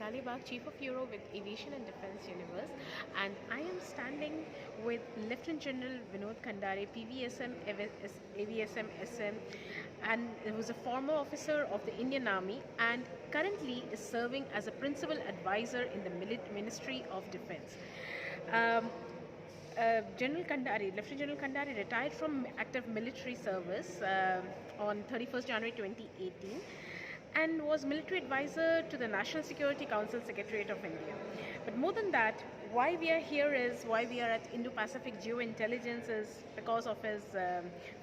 Talibag, Chief of Bureau with Aviation and Defense Universe, and I am standing with Lieutenant General Vinod Khandare, PVSM, AVSM, SM, and he was a former officer of the Indian Army and currently is serving as a principal advisor in the Ministry of Defense. Um, General Khandare, Lieutenant General Khandare retired from active military service on 31st January 2018 and was military advisor to the National Security Council Secretariat of India. But more than that, why we are here is why we are at Indo-Pacific GeoIntelligence is because of his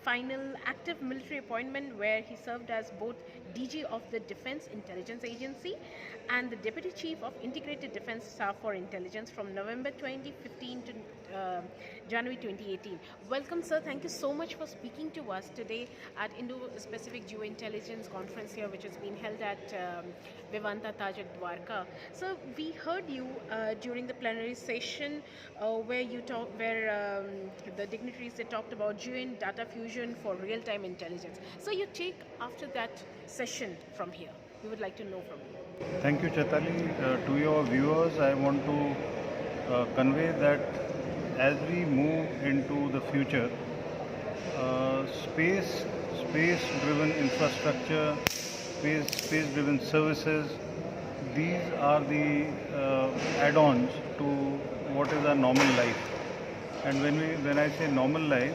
final active military appointment where he served as both DG of the Defense Intelligence Agency and the Deputy Chief of Integrated Defense Staff for Intelligence from November 2015 to January 2018. Welcome, sir. Thank you so much for speaking to us today at Indo-Pacific GeoIntelligence conference here, which has been held at Vivanta Taj at Dwarka. So we heard you during the plenary session where the dignitaries they talked about GeoIn data fusion for real-time intelligence. So you take after that session from here. We would like to know from you. Thank you, Chaitali. To your viewers, I want to convey that as we move into the future, space-driven infrastructure, space-driven services, these are the add-ons to what is our normal life. And when I say normal life,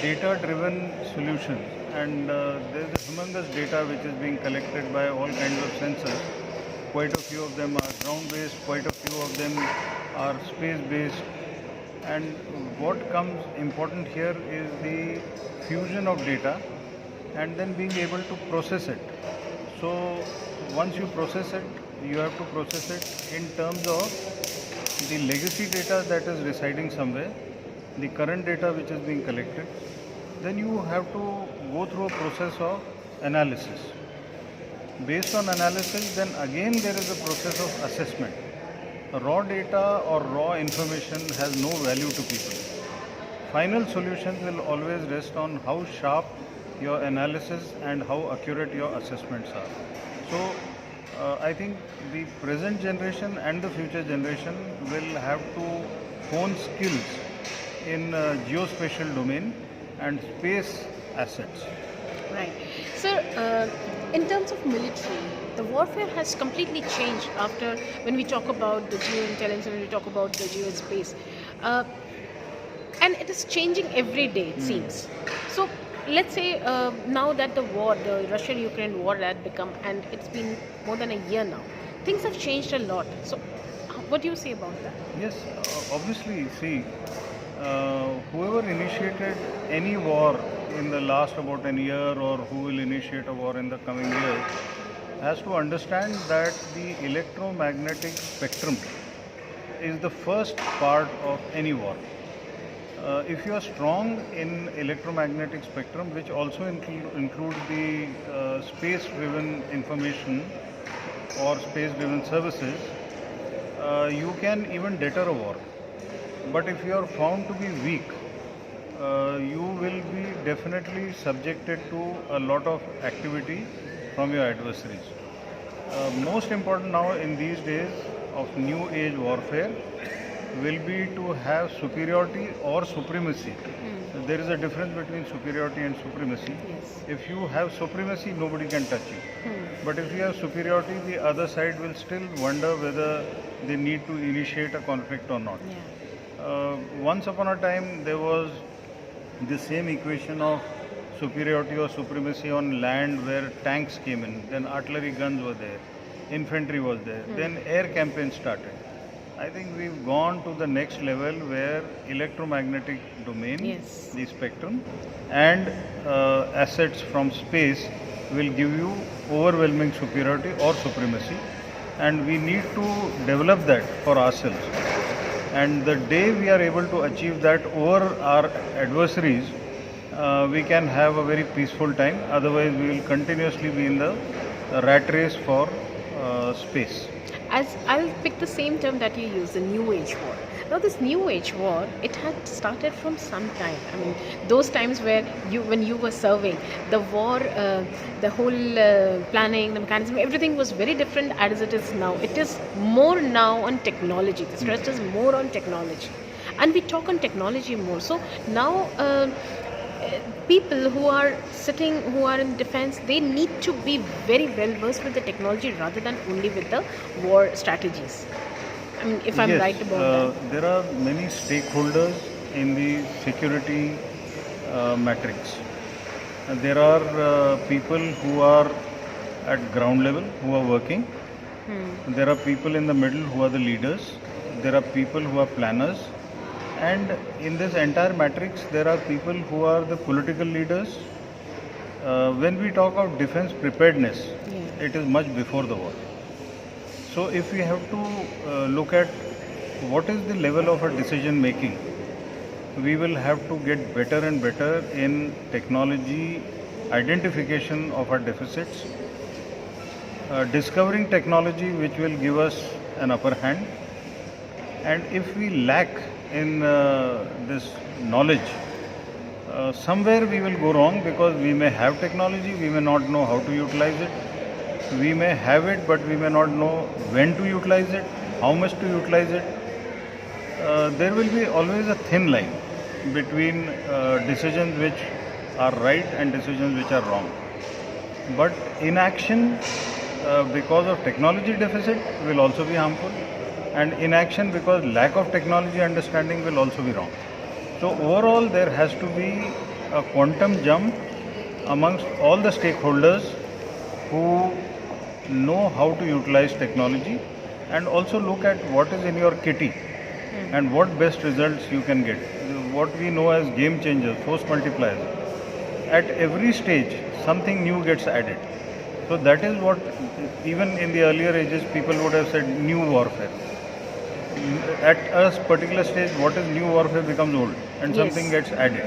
data-driven solutions, and there is a humongous data which is being collected by all kinds of sensors. Quite a few of them are ground-based, quite a few of them are space-based. And what comes important here is the fusion of data and then being able to process it. So once you process it, you have to process it in terms of the legacy data that is residing somewhere, the current data which is being collected. Then you have to go through a process of analysis. Based on analysis, then again there is a process of assessment. Raw data or raw information has no value to people. Final solutions will always rest on how sharp your analysis and how accurate your assessments are. So I think the present generation and the future generation will have to hone skills in geospatial domain and space assets. Right. Sir, in terms of military, the warfare has completely changed after when we talk about the geointelligence, when we talk about the geospace. And it is changing every day, it seems. So let's say now that the Russia-Ukraine war had become, and it's been more than a year now, things have changed a lot. So what do you say about that? Yes, obviously, see, whoever initiated any war in the last about a year or who will initiate a war in the coming years has to understand that the electromagnetic spectrum is the first part of any war. If you are strong in electromagnetic spectrum, which also includes the space-driven information or space-driven services, you can even deter a war. But if you are found to be weak, you will be definitely subjected to a lot of activity from your adversaries. Most important now in these days of new age warfare will be to have superiority or supremacy. There is a difference between superiority and supremacy. Yes. If you have supremacy, nobody can touch you. But if you have superiority, the other side will still wonder whether they need to initiate a conflict or not. Yeah. Once upon a time, there was the same equation of superiority or supremacy on land where tanks came in, then artillery guns were there, infantry was there, then air campaigns started. I think we've gone to the next level where electromagnetic domain, Yes. the spectrum, and assets from space will give you overwhelming superiority or supremacy, and we need to develop that for ourselves. And the day we are able to achieve that over our adversaries, we can have a very peaceful time. Otherwise, we will continuously be in the rat race for space. As I'll pick the same term that you use, the new age war. Now this new age war, it had started from some time. I mean, those times where when you were serving, the war, the whole planning, the mechanism, everything was very different as it is now. It is more now on technology. The stress is more on technology, and we talk on technology more. So now. People who are sitting, who are in defense, they need to be very well versed with the technology rather than only with the war strategies. I mean, if I'm Yes, right about that. there are many stakeholders in the security matrix. There are people who are at ground level who are working. There are people in the middle who are the leaders. There are people who are planners. And in this entire matrix, there are people who are the political leaders. When we talk of defense preparedness, it is much before the war. So if we have to look at what is the level of our decision making, we will have to get better and better in technology identification of our deficits, discovering technology which will give us an upper hand, and if we lack in this knowledge, somewhere we will go wrong, because we may have technology, we may not know how to utilize it. We may have it, but we may not know when to utilize it, how much to utilize it. There will be always a thin line between decisions which are right and decisions which are wrong. But inaction because of technology deficit will also be harmful, and inaction because lack of technology understanding will also be wrong. So overall, there has to be a quantum jump amongst all the stakeholders who know how to utilize technology, and also look at what is in your kitty and what best results you can get. What we know as game changers, force multipliers. At every stage, something new gets added. So that is what, even in the earlier ages, people would have said new warfare. At a particular stage, what is new warfare becomes old, and something gets added.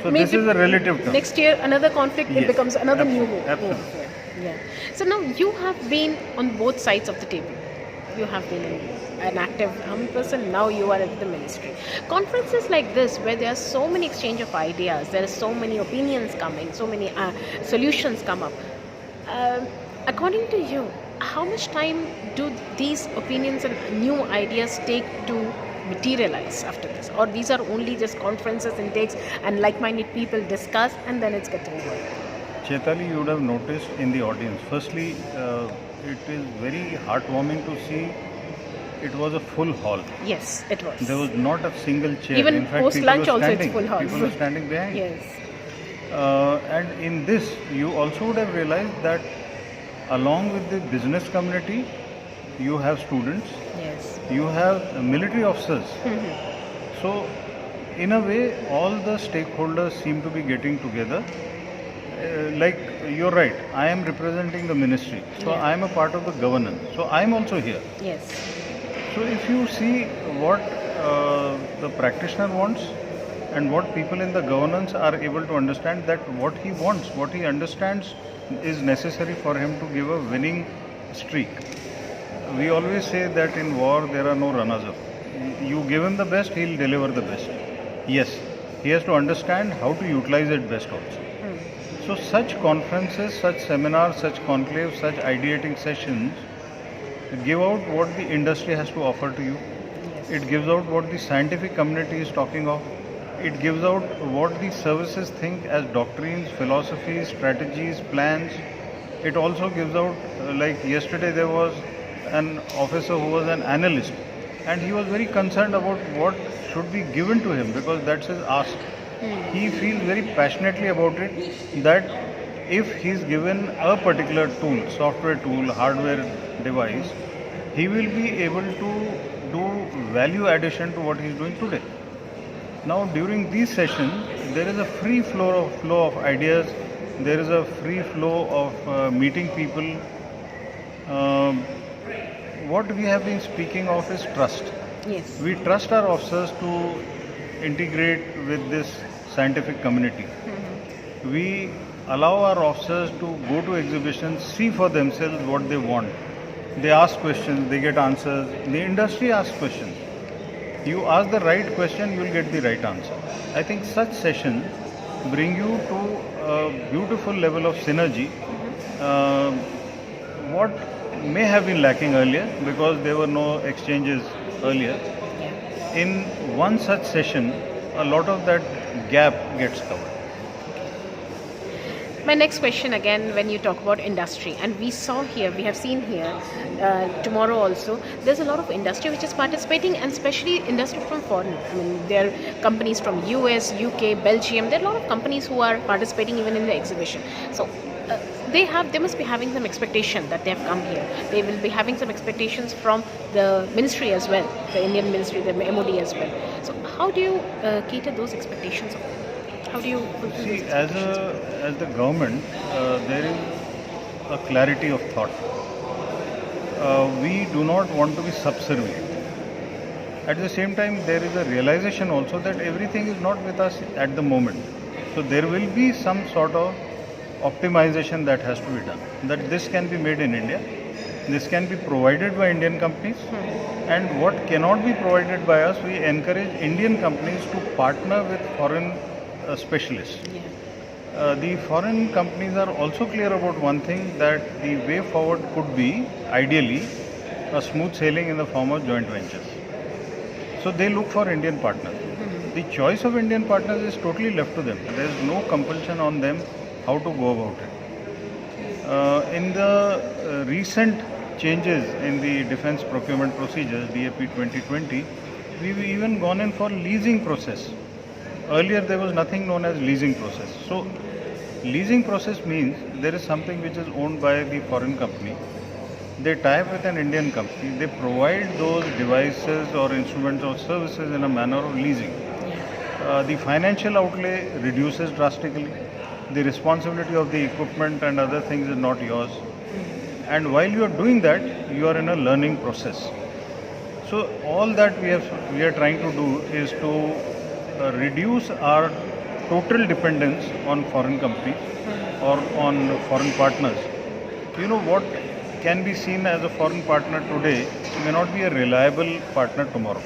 So Maybe this is a relative term. Next year, another conflict, it becomes another new war. Absolutely. Yeah. So now you have been on both sides of the table. You have been an active army person, now you are at the ministry. Conferences like this, where there are so many exchange of ideas, there are so many opinions coming, so many solutions come up. According to you, how much time do these opinions and new ideas take to materialize after this? Or these are only just conferences and takes and like-minded people discuss and then it's getting over? Chaitali, you would have noticed in the audience, firstly, it is very heartwarming to see it was a full hall. Yes, it was. There was not a single chair. Even in fact, post-lunch people were also standing. it's full hall. People were standing behind. Yes. And in this, you also would have realized that along with the business community, you have students, Yes. you have military officers. So, in a way, all the stakeholders seem to be getting together. Like, you're right, I am representing the ministry, so I am a part of the governance, so I am also here. Yes. So if you see what the practitioner wants and what people in the governance are able to understand, that what he wants, what he understands is necessary for him to give a winning streak. We always say that in war there are no runners-up. You give him the best, he'll deliver the best. Yes, he has to understand how to utilize it best also. So such conferences, such seminars, such conclaves, such ideating sessions give out what the industry has to offer to you. Yes. It gives out what the scientific community is talking of. It gives out what the services think as doctrines, philosophies, strategies, plans. It also gives out, like yesterday there was an officer who was an analyst, and he was very concerned about what should be given to him, because that's his ask. He feels very passionately about it, that if he is given a particular tool, software tool, hardware device, he will be able to do value addition to what he is doing today. Now during these sessions, there is a free flow of ideas, there is a free flow of meeting people. What we have been speaking of is trust. Yes. We trust our officers to integrate with this scientific community. We allow our officers to go to exhibitions, see for themselves what they want. They ask questions, they get answers. The industry asks questions. You ask the right question, you will get the right answer. I think such sessions bring you to a beautiful level of synergy. Uh, what may have been lacking earlier because there were no exchanges earlier. In one such session, a lot of that gap gets covered. My next question again, when you talk about industry, and we have seen here tomorrow also, there's a lot of industry which is participating, and especially industry from foreign. I mean, there are companies from US, UK, Belgium. There are a lot of companies who are participating even in the exhibition. So they must be having some expectation that they have come here. They will be having some expectations from the ministry as well, the Indian ministry, the MOD as well. So how do you cater those expectations of them? How do you fulfill See, those as expectations? the government, there is a clarity of thought. We do not want to be subservient. At the same time, there is a realization also that everything is not with us at the moment. So there will be some sort of optimization that has to be done. That this can be made in India, this can be provided by Indian companies, and what cannot be provided by us, we encourage Indian companies to partner with foreign specialists. The foreign companies are also clear about one thing, that the way forward could be, ideally, a smooth sailing in the form of joint ventures. So they look for Indian partners. The choice of Indian partners is totally left to them. There is no compulsion on them how to go about it. In the recent changes in the defense procurement procedures, DAP 2020, we've even gone in for leasing process. Earlier there was nothing known as leasing process. So leasing process means there is something which is owned by the foreign company. They tie up with an Indian company. They provide those devices or instruments or services in a manner of leasing. The financial outlay reduces drastically. The responsibility of the equipment and other things is not yours. And while you are doing that, you are in a learning process. So all that we are trying to do is to reduce our total dependence on foreign companies or on foreign partners. You know, what can be seen as a foreign partner today may not be a reliable partner tomorrow.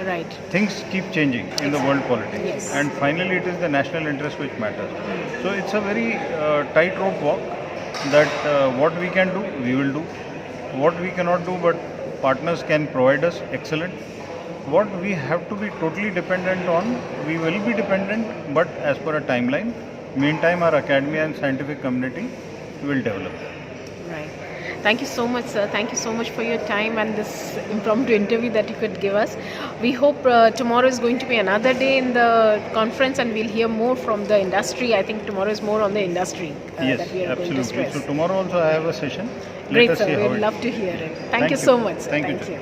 Right. Things keep changing in the world politics. Yes. And finally it is the national interest which matters. So it's a very tightrope walk, that what we can do, we will do. What we cannot do, but partners can provide us, excellent. What we have to be totally dependent on, we will be dependent, but as per a timeline. Meantime, our academia and scientific community will develop. Right. Thank you so much, sir. Thank you so much for your time and this impromptu interview that you could give us. We hope tomorrow is going to be another day in the conference, and we'll hear more from the industry. I think tomorrow is more on the industry Yes, that we are going to absolutely. stress. So tomorrow also I have a session. Let Great, us sir. see how We'd it love goes. to hear it. Thank you so much, sir. Thank you.